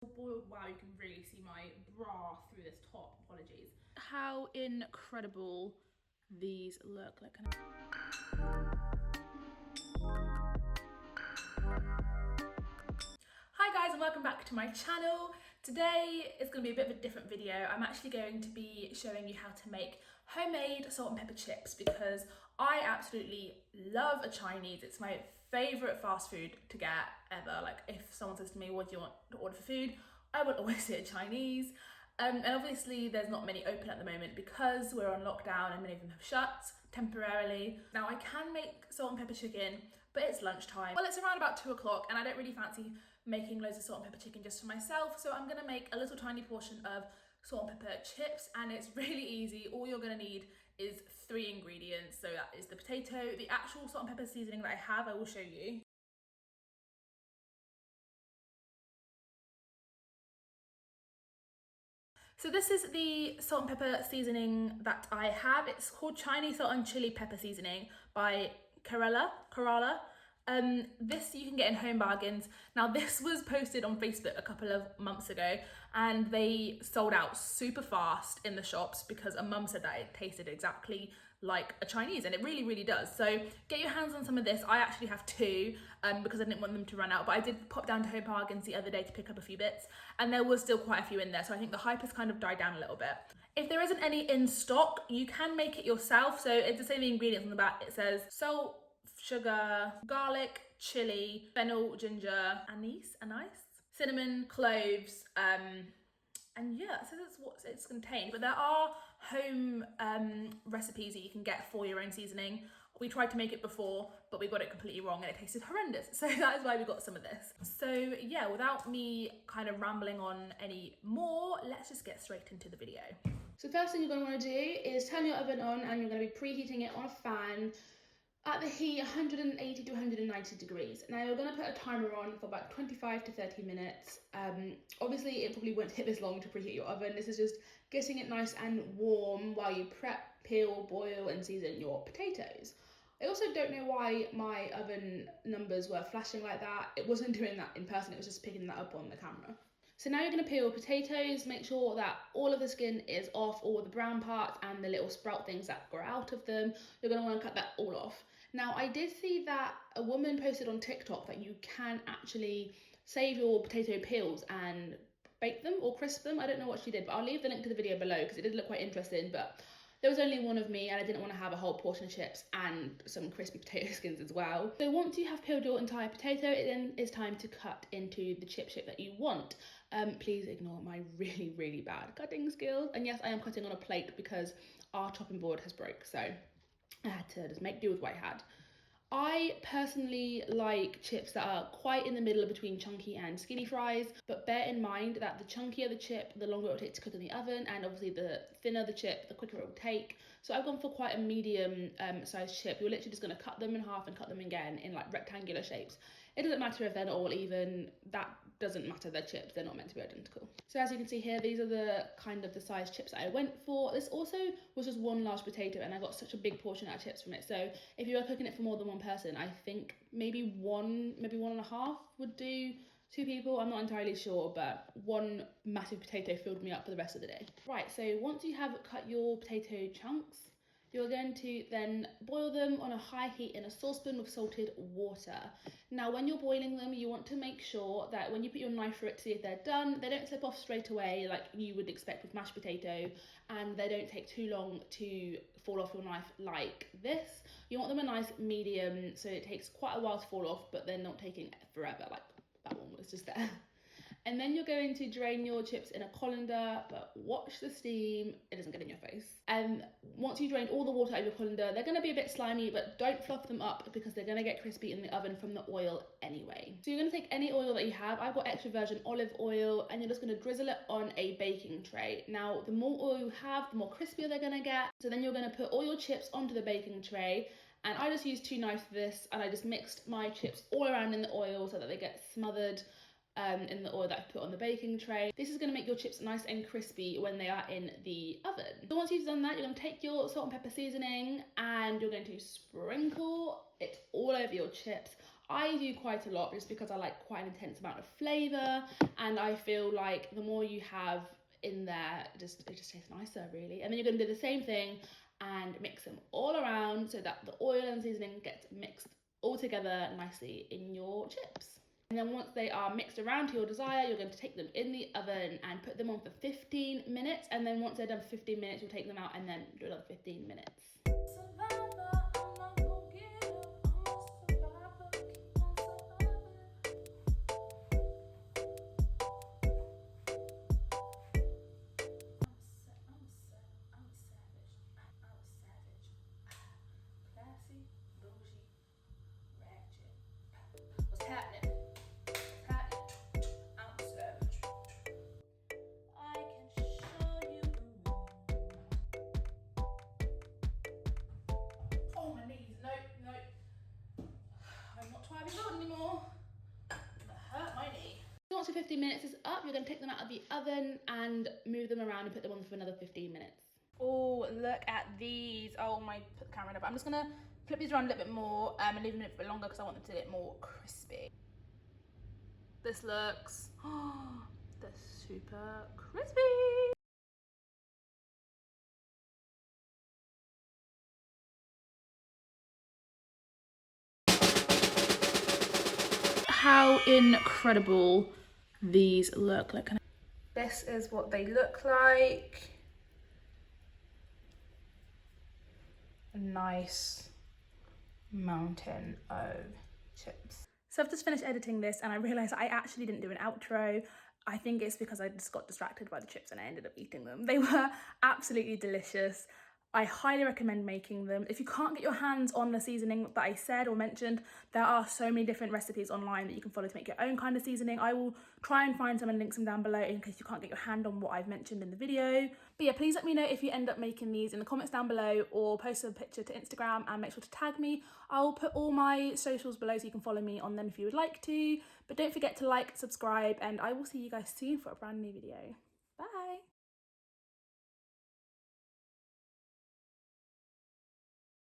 Boy, wow, you can really see my bra through this top, apologies. How incredible these look. Like, Hi guys and welcome back to my channel. Today is going to be a bit of a different video. I'm actually going to be showing you how to make homemade salt and pepper chips because I absolutely love a Chinese. It's my favourite fast food to get ever. Like if someone says to me, what do you want to order for food? I will always say a Chinese. And obviously there's not many open at the moment because we're on lockdown and many of them have shut temporarily. Now I can make salt and pepper chicken, but it's lunchtime. Well, it's around about 2 o'clock and I don't really fancy making loads of salt and pepper chicken just for myself. So I'm gonna make a little tiny portion of salt and pepper chips and it's really easy. All you're gonna need is 3 ingredients. So that is the potato, the actual salt and pepper seasoning that I have, I will show you. So this is the salt and pepper seasoning that I have. It's called Chinese salt and chili pepper seasoning by Kerala. This you can get in Home Bargains. Now this was posted on Facebook a couple of months ago and they sold out super fast in the shops because a mum said that it tasted exactly like a Chinese and it really does. So get your hands on some of this. I actually have 2 because I didn't want them to run out, but I did pop down to Home Bargains the other day to pick up a few bits and there was still quite a few in there. So I think the hype has kind of died down a little bit. If there isn't any in stock, you can make it yourself. So it's the same ingredients on the back. It says salt, sugar, garlic, chili, fennel, ginger, anise, cinnamon, cloves, and yeah, that says it's what it's contained. But there are home recipes that you can get for your own seasoning. We tried to make it before, but we got it completely wrong and it tasted horrendous. So that is why we got some of this. So yeah, without me kind of rambling on any more, let's just get straight into the video. so first thing you're going to want to do is turn your oven on and you're going to be preheating it on a fan at the heat 180 to 190 degrees. Now you're going to put a timer on for about 25 to 30 minutes. Obviously it probably won't take this long to preheat your oven. This is just getting it nice and warm while you prep, peel, boil and season your potatoes. I also don't know why my oven numbers were flashing like that. It wasn't doing that in person, it was just picking that up on the camera. So now you're going to peel potatoes, make sure that all of the skin is off, all the brown parts and the little sprout things that grow out of them. You're going to want to cut that all off. Now I did see that a woman posted on TikTok that you can actually save your potato peels and bake them or crisp them. I don't know what she did, but I'll leave the link to the video below because it did look quite interesting. But there was only one of me and I didn't want to have a whole portion of chips and some crispy potato skins as well. So once you have peeled your entire potato, it then is time to cut into the chip shape that you want. Please ignore my really bad cutting skills. And yes, I am cutting on a plate because our chopping board has broke. So I had to just make do with what I had. I personally like chips that are quite in the middle between chunky and skinny fries, but bear in mind that the chunkier the chip, the longer it will take to cook in the oven, and obviously the thinner the chip, the quicker it will take. So I've gone for quite a medium sized chip. You're literally just going to cut them in half and cut them again in like rectangular shapes. It doesn't matter if they're not all even, that doesn't matter, they're chips, they're not meant to be identical. So as you can see here, these are the kind of the size chips that I went for. This also was just one large potato and I got such a big portion of chips from it. So if you are cooking it for more than one person, I think maybe one and a half would do 2 people. I'm not entirely sure, but one massive potato filled me up for the rest of the day. Right, so once you have cut your potato chunks, you're going to then boil them on a high heat in a saucepan with salted water. Now, when you're boiling them, you want to make ssure that when you put your knife through it to see if they're done, they don't slip off straight away like you would expect with mashed potato, and they don't take too long to fall off your knife like this. You want them a nice medium, so it takes quite a while to fall off, but they're not taking forever like that one was just there. And then you're going to drain your chips in a colander, but watch the steam, it doesn't get in your face. And once you've drained all the water out of your colander, they're gonna be a bit slimy, but don't fluff them up because they're gonna get crispy in the oven from the oil anyway. So you're gonna take any oil that you have. I've got extra virgin olive oil, and you're just gonna drizzle it on a baking tray. Now, the more oil you have, the more crispier they're gonna get. So then you're gonna put all your chips onto the baking tray, and I just used 2 knives for this, and I just mixed my chips all around in the oil so that they get smothered in the oil that I've put on the baking tray. This is going to make your chips nice and crispy when they are in the oven. So once you've done that, you're going to take your salt and pepper seasoning and you're going to sprinkle it all over your chips. I do quite a lot just because I like quite an intense amount of flavour, and I feel like the more you have in there, it just tastes nicer really. And then you're going to do the same thing and mix them all around so that the oil and seasoning gets mixed all together nicely in your chips. And then once they are mixed around to your desire, you're going to take them in the oven and put them on for 15 minutes. And then once they're done for 15 minutes, you'll take them out and then do another 15 minutes. Once your 15 minutes is up, you're going to take them out of the oven and move them around and put them on for another 15 minutes. Oh, look at these. Oh my, put the camera up. I'm just gonna flip these around a little bit more and leave them a bit longer because I want them to get more crispy. This looks, oh, they're super crispy. How incredible these look. This is what they look like. A nice mountain of chips. So I've just finished editing this and I realised I actually didn't do an outro. I think it's because I just got distracted by the chips and I ended up eating them. They were absolutely delicious. I highly recommend making them. If you can't get your hands on the seasoning that I said or mentioned, there are so many different recipes online that you can follow to make your own kind of seasoning. I will try and find some and link some down below in case you can't get your hand on what I've mentioned in the video. But yeah, please let me know if you end up making these in the comments down below or post a picture to Instagram and make sure to tag me. I'll put all my socials below so you can follow me on them if you would like to. But don't forget to like, subscribe, and I will see you guys soon for a brand new video. Bye!